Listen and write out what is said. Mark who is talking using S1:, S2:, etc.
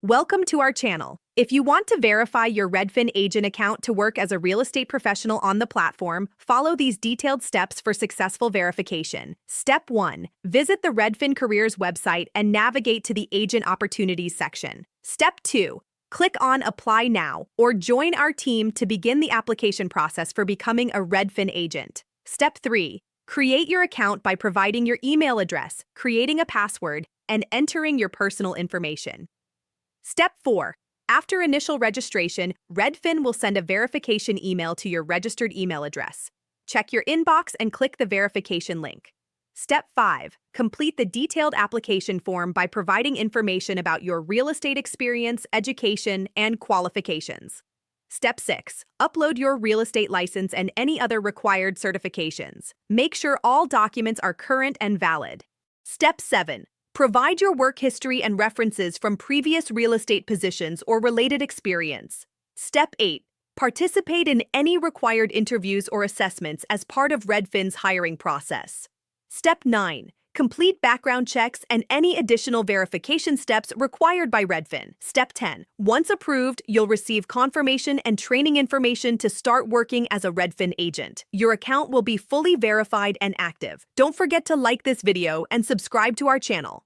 S1: Welcome to our channel. If you want to verify your Redfin agent account to work as a real estate professional on the platform, follow these detailed steps for successful verification. Step 1. Visit the Redfin Careers website and navigate to the Agent Opportunities section. Step 2. Click on Apply Now or join our team to begin the application process for becoming a Redfin agent. Step 3. Create your account by providing your email address, creating a password, and entering your personal information. Step 4. After initial registration, Redfin will send a verification email to your registered email address. Check your inbox and click the verification link. Step 5. Complete the detailed application form by providing information about your real estate experience, education, and qualifications. Step 6. Upload your real estate license and any other required certifications. Make sure all documents are current and valid. Step 7. Provide your work history and references from previous real estate positions or related experience. Step 8. Participate in any required interviews or assessments as part of Redfin's hiring process. Step 9. Complete background checks and any additional verification steps required by Redfin. Step 10. Once approved, you'll receive confirmation and training information to start working as a Redfin agent. Your account will be fully verified and active. Don't forget to like this video and subscribe to our channel.